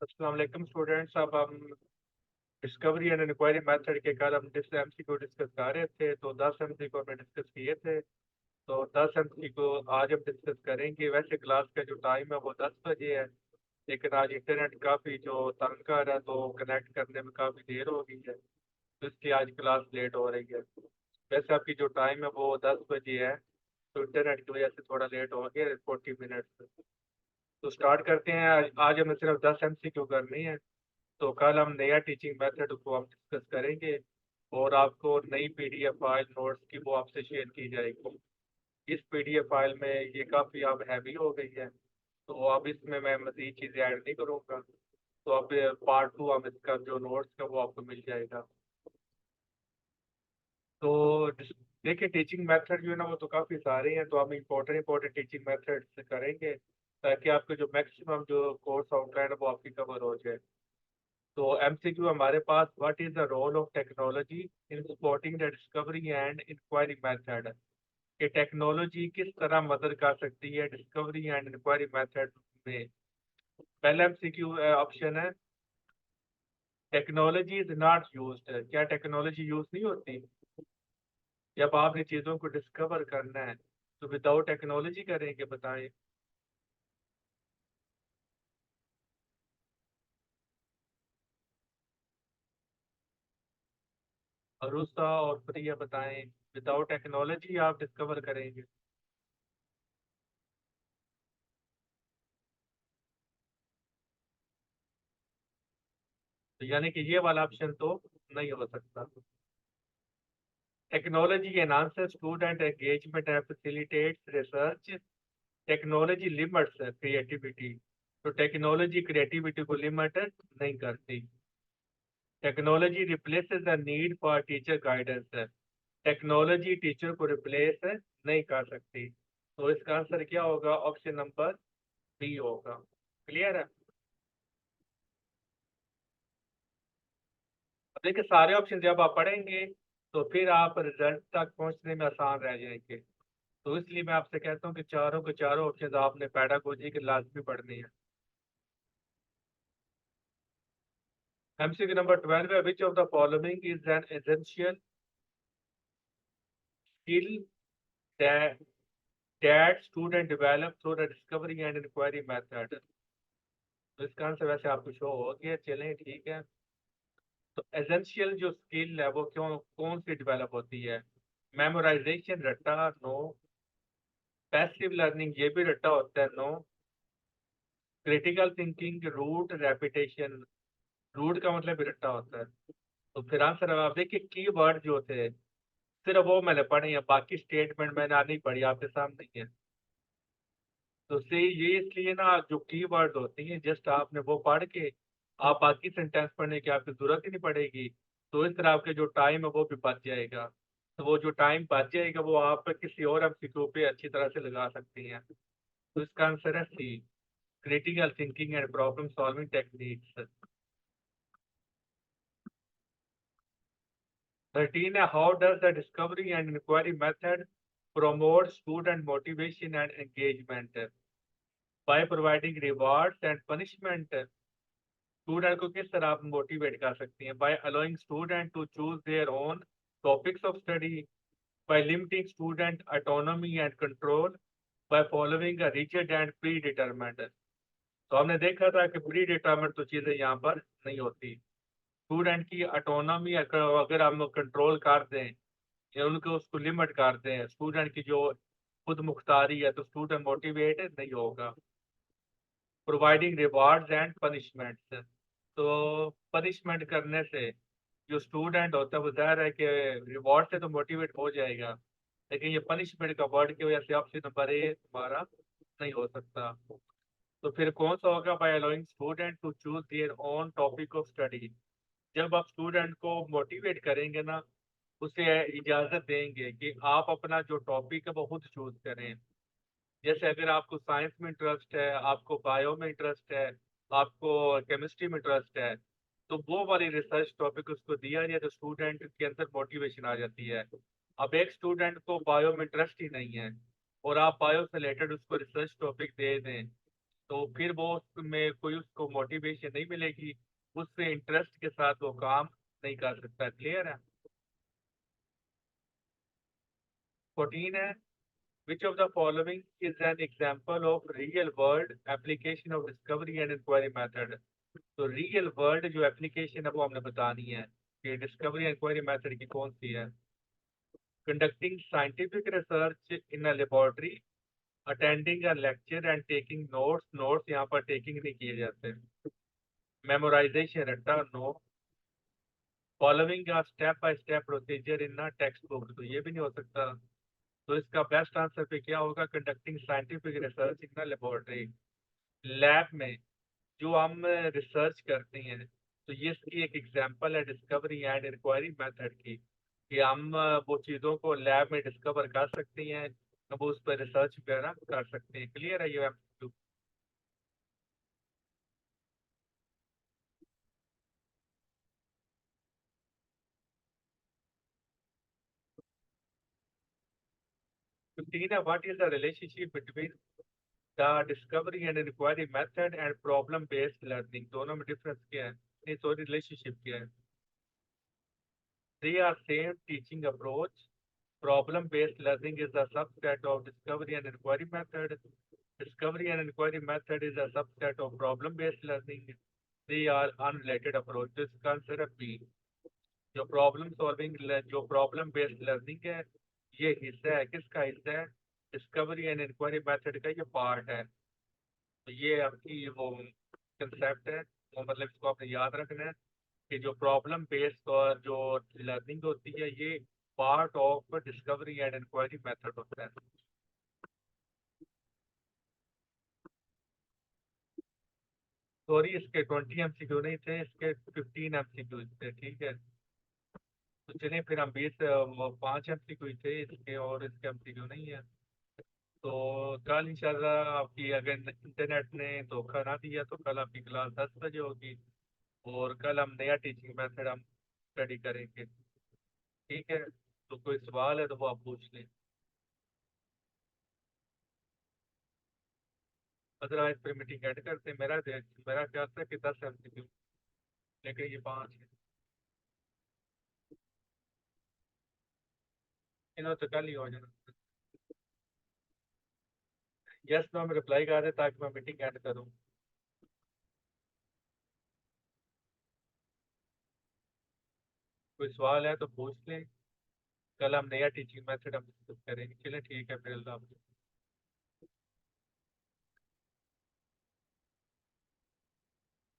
अस्सलाम वालेकुम स्टूडेंट्स। अब हम डिस्कवरी एंड इंक्वायरी मेथड के कल हम MCQ डिस्कस कर रहे थे, तो 10 MCQ हमने डिस्कस किए थे। तो 10 MCQ आज हम डिस्कस करेंगे। वैसे क्लास का जो टाइम है वो 10 बजे है, लेकिन आज इंटरनेट काफ़ी जो तंग कर रहा है तो कनेक्ट करने में काफ़ी देर हो गई है, तो इसलिए आज क्लास लेट हो रही है। वैसे आपकी जो टाइम है वो 10 बजे है, तो इंटरनेट की वजह से थोड़ा लेट हो गया 40 मिनट। तो स्टार्ट करते हैं। आज हमें सिर्फ 10 MCQ करनी है। तो कल हम नया टीचिंग मेथड को हम डिस्कस करेंगे, और आपको नई PDF फाइल नोट्स की वो आपसे शेयर की जाएगी। इस PDF फाइल में ये काफ़ी अब हैवी हो गई है, तो अब इसमें मैं मज़ीद चीज़ें ऐड नहीं करूँगा। तो अब पार्ट 2 हम इसका जो नोट्स का वो आपको मिल जाएगा। तो देखिए, टीचिंग मेथड जो है ना वो तो काफ़ी सारे हैं, तो हम इम्पोर्टेंट इंपॉर्टेंट टीचिंग मेथड से करेंगे, ताकि आपके जो मैक्सिमम जो कोर्स आउटलाइन है वो आपकी कवर हो जाए। तो MCQ हमारे पास, what is the role of technology in supporting the discovery and inquiry method. कि टेक्नोलॉजी किस तरह मदद कर सकती है डिस्कवरी एंड इंक्वायरी मेथड में। पहला MCQ ऑप्शन है, टेक्नोलॉजी इज नॉट यूज्ड। क्या टेक्नोलॉजी यूज नहीं होती? जब आपने चीज़ों को डिस्कवर करना है तो विदाउट टेक्नोलॉजी करेंगे, बताएं। अरुसा और प्रिया बताएं, विदाउट टेक्नोलॉजी आप डिस्कवर करेंगे? तो यानी कि ये वाला ऑप्शन तो नहीं हो सकता। Technology enhances student engagement and facilitates research. Technology limits creativity, तो टेक्नोलॉजी क्रिएटिविटी को लिमिट नहीं करती। Technology replaces the need for teacher guidance. Technology teacher को रिप्लेस नहीं कर सकती। तो इसका आंसर क्या होगा? ऑप्शन नंबर बी होगा। क्लियर है? अब देखिए, सारे ऑप्शन जब आप पढ़ेंगे तो फिर आप रिजल्ट तक पहुंचने में आसान रह जाएंगे। तो इसलिए मैं आपसे कहता हूँ कि चारों के चारों ऑप्शन आपने पेडागोजी के लाजमी पढ़नी है। MCQ नंबर 12 है, which of the following is an essential skill that student develop through the discovery and inquiry method. तो इसका आंसर वैसे आपको शो हो गया, चलें ठीक है। तो एसेंशियल जो स्किल है वो क्यों कौन सी डेवलप होती है? मेमोराइजेशन रट्टा? नो। पैसिव लर्निंग, ये भी रट्टा होता है? No. Critical thinking, rote, repetition? Rote का मतलब भी रट्टा होता है। तो फिर आंसर आप देखिए, की वर्ड जो थे सिर्फ वो मैंने पढ़े हैं, बाकी स्टेटमेंट मैंने नहीं पढ़ी, आपके सामने ही है। तो से ये इसलिए ना, जो की वर्ड होती हैं जस्ट आपने वो पढ़ के आप बाकी सेंटेंस पढ़ने की आपकी जरूरत ही नहीं पड़ेगी। तो इस तरह आपके जो टाइम है वो भी बच जाएगा। तो वो जो टाइम बच जाएगा वो आप किसी और MCQ पे अच्छी तरह से लगा सकती हैं। तो इसका आंसर है C, critical thinking and problem solving techniques. 13 है, how does the discovery and inquiry method promote student motivation and engagement by providing rewards and punishment। Student को किस तरह आप मोटिवेट कर सकती हैं? By allowing student to choose their own topics of study, by limiting student autonomy and control, by following a rigid and predetermined. तो हमने देखा था कि प्री डिटरमिन्ड तो चीज़ें यहाँ पर नहीं होती। स्टूडेंट की ऑटोनॉमी अगर हम कंट्रोल कर दें या उनको उसको लिमिट कर दें, स्टूडेंट की जो खुद मुख्तारी है, तो स्टूडेंट मोटिवेट नहीं होगा। प्रोवाइडिंग रिवार्ड्स एंड पनिशमेंट्स, तो पनिशमेंट करने से जो स्टूडेंट होता है वो जाहिर है कि रिवॉर्ड से तो मोटिवेट हो जाएगा, लेकिन ये पनिशमेंट का वर्ड की वजह से ऑप्शन नंबर ए हमारा नहीं हो सकता। तो फिर कौन सा होगा? By allowing student to choose their own topic of study. जब आप स्टूडेंट को मोटिवेट करेंगे ना, उसे इजाज़त देंगे कि आप अपना जो टॉपिक है वो खुद चूज करें। जैसे अगर आपको साइंस में इंटरेस्ट है, आपको बायो में इंटरेस्ट है, आपको केमिस्ट्री में इंटरेस्ट है, तो वो वाली रिसर्च टॉपिक उसको दिया जाए तो स्टूडेंट के अंदर मोटिवेशन आ जाती है। अब एक स्टूडेंट को बायो में इंटरेस्ट ही नहीं है और आप बायो से रिलेटेड उसको रिसर्च टॉपिक दे दें, तो फिर वो उसमें कोई उसको मोटिवेशन नहीं मिलेगी, उससे इंटरेस्ट के साथ वो काम नहीं कर सकता। क्लियर है? 14 है, which of the following is an example of real world application of discovery and inquiry method? तो रियल वर्ल्ड जो एप्लीकेशन है वो हमने बतानी है कि डिस्कवरी इंक्वायरी मेथड की कौन सी है। Conducting scientific research in a laboratory, attending a lecture and taking notes, notes यहाँ पर टेकिंग नहीं किए जाते। मेमोराइजेशन रट्टा, no. Following a step by step procedure in a textbook, तो ये भी नहीं हो सकता। तो इसका बेस्ट आंसर पे क्या होगा? Conducting scientific research in a laboratory, lab में जो हम रिसर्च करते हैं। तो ये इसकी एक एग्जांपल है डिस्कवरी एंड इंक्वायरी मेथड की, कि हम वो चीज़ों को लैब में डिस्कवर कर सकते हैं, अब उस पर रिसर्च वगैरह कर सकते हैं। क्लियर है ये MCQ? फिफ्टीन है, what is the relationship between the discovery and inquiry method and problem based learning? दोनों में डिफरेंस क्या है? नहीं सॉरी, रिलेशनशिप क्या है? They are same teaching approach. Problem-based learning is a subset of discovery and inquiry method. Discovery and inquiry method is a subset of problem-based learning. They are unrelated approaches. Consider B. जो problem based learning है, ये हिस्सा है, किसका हिस्सा है? Discovery and inquiry method का ये पार्ट है। तो ये आपकी वो कंसेप्ट है, वो मतलब इसको आपने याद रखना है कि जो प्रॉब्लम बेस्ड और जो लर्निंग होती है, ये part of discovery and inquiry method होता है। सॉरी, इसके 20 MCQ नहीं थे, इसके 15 MCQ थे। ठीक है, तो चलिए फिर हम 5 MCQ थे इसके, और इसके MCQ नहीं है। तो कल इंशाल्लाह आपकी अगर इंटरनेट ने धोखा ना दिया तो कल आपकी क्लास 10 बजे होगी, और कल हम नया टीचिंग मेथड हम स्टडी करेंगे। ठीक है, तो कोई सवाल है तो वो आप पूछ लें, अदरवाइज फिर मीटिंग एड करते हैं। मेरा ख्याल था कि 10 MCQ, लेकिन ये 5 है। इन्होंने तो कल ही हो जाना। यस नो में रिप्लाई कर दे ताकि मैं मीटिंग एड करूँ। कोई सवाल है तो पूछ लें, कल हम नया टीचिंग मेथड हम डिस्कस करेंगे। चलिए ठीक है, फिर अल्लाह हाफ़िज़।